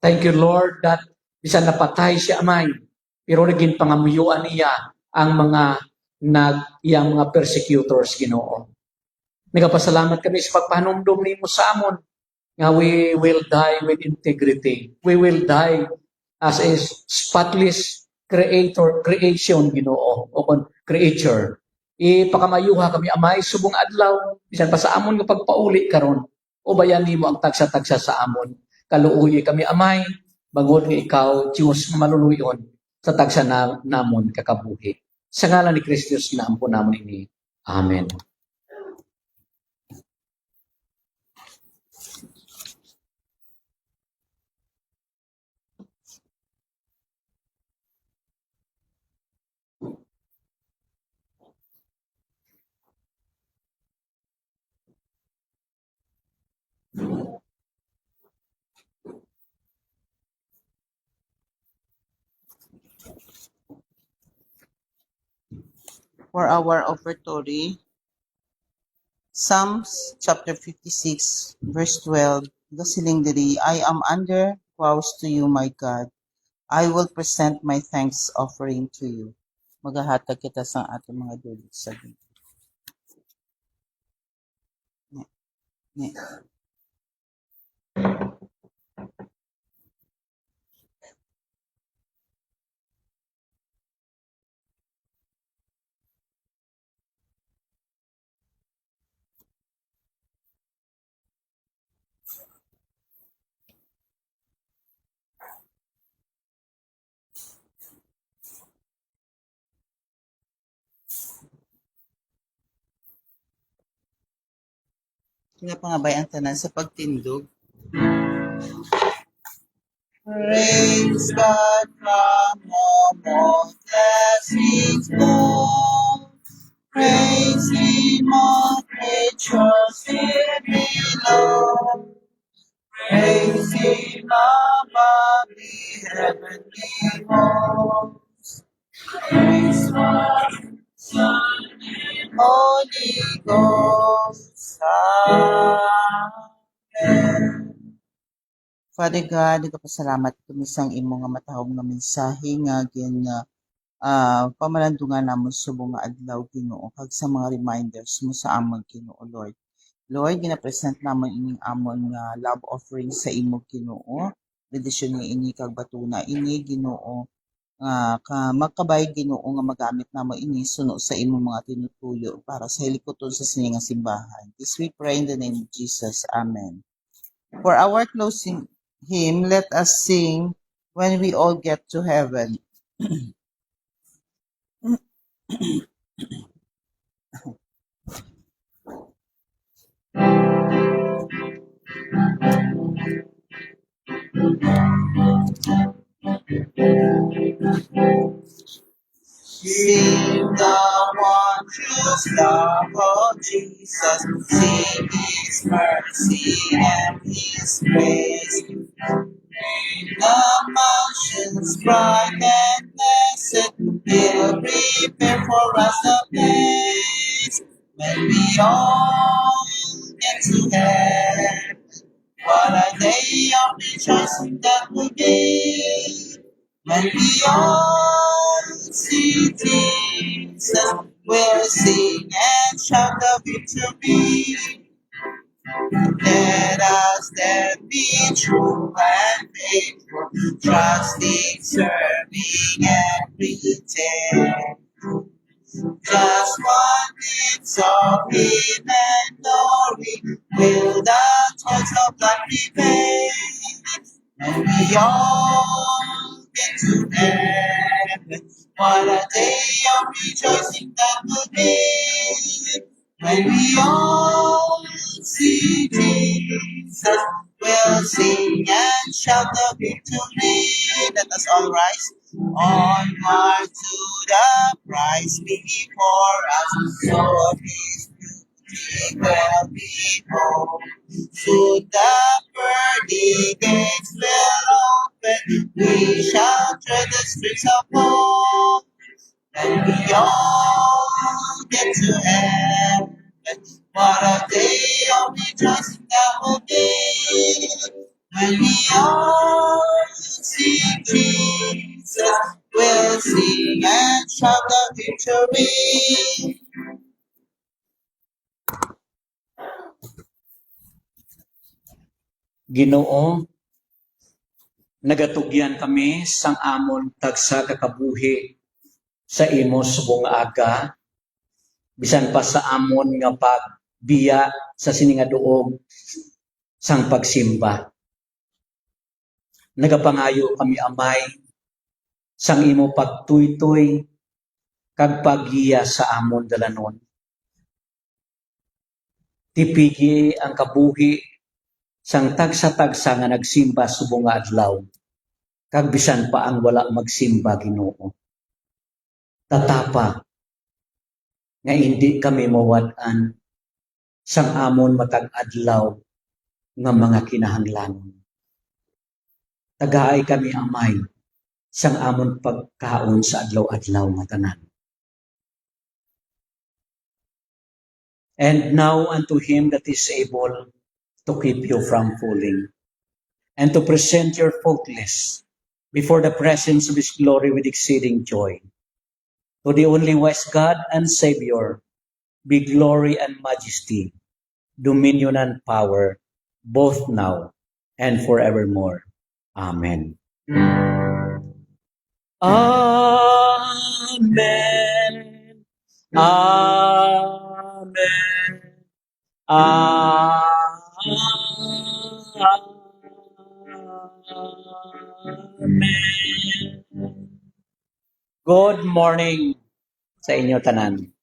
Thank you, Lord, that bisan napatay siya amay, pero naging pangamuyuan niya ang iyang mga persecutors, Ginoo. Nagapasalamat kami sa pagpanumdum nimo sa amon nga we will die with integrity. We will die as a spotless creation, Ginoo, o creature. Ipakamayuha kami amay subong adlaw bisan pa sa amon nga pagpauli karon. O bayan nimo ang tagsa-tagsa sa amon. Kaluoy kami amay bangod nga ikaw, Diyos nga maluluyon sa tagsa namon kakabuhi. Sa ngalan ni Kristo na ampo namon ini. Amen. For our offertory, Psalms chapter 56, verse 12, Gasiling diri, I am under vows to you, my God. I will present my thanks offering to you. Magahatag kita sa ating mga dulot sa Ginoo. Ne. Pinapangabay ang tanan sa pagtindog. Praise God from all blessings flow. Praise Him, all creatures here below. Praise Him above the heavenly hosts. Praise Father, Son, and Holy Ghost. Amen. Father God, nagapasalamat kami sang imo nga matahog nga mensahe nga pamalandungan namon subong nga adlaw Ginoo kag sa mga reminders mo sa amon Ginoo Lord. Lord, gina-present namon ining amon nga love offering sa imo Ginoo. Dedisyon ni ini kag batuna ini Ginoo ka magkabay Ginoo nga magamit namo ini suno sa imo mga tinutuyo para sa hilikoton sa sining nga simbahan. This we pray in the name of Jesus. Amen. For our closing hymn, let us sing When We All Get to Heaven. Sing the wondrous love of Jesus, sing His mercy and His grace. The mountains bright and blessed will prepare for us the place. When we all get to heaven, what a day of rejoicing that will be. When we all see Jesus, we'll sing and shout the victory. Let us then be true and faithful, trusting, serving, and pretend. Just one glimpse of Him and glory will the toils of life repay. And we all get to heaven. What a day of rejoicing that will be. When we all see Jesus, we'll sing and shout the victory. Let us all rise. Onward to the prize before us, so His beauty will behold. Soon the pearly gates will open, we shall tread the streets of gold. And we all get to heaven. What a day of rejoicing that will be. When we all see Jesus, we'll sing and shout the victory. Ginoo, nagatugyan kami sang amon tagsa kakabuhi sa imo subong aga, bisan pa sa amon nga pagbiya sa siningaduog sang pagsimba. nagapangayo kami amay sang imo pagtuytoy kag paggiya sa amon dalanon. Tipigi ang kabuhi sang tagsa-tagsa nga nagsimba subong nga adlaw. Kag bisan pa ang wala magsimba Ginoo. Tatapa nga hindi kami mawad-an sang amon matag adlaw nga mga kinahanglanon. Tagaay kami amay sang amon pagkaon sa adlaw-adlaw nga tanan. And now unto him that is able to keep you from falling, and to present your faultless before the presence of his glory with exceeding joy. To the only wise God and Savior, be glory and majesty, dominion and power, both now and forevermore. Amen. Amen. Amen. Amen. Good morning sa inyo tanan.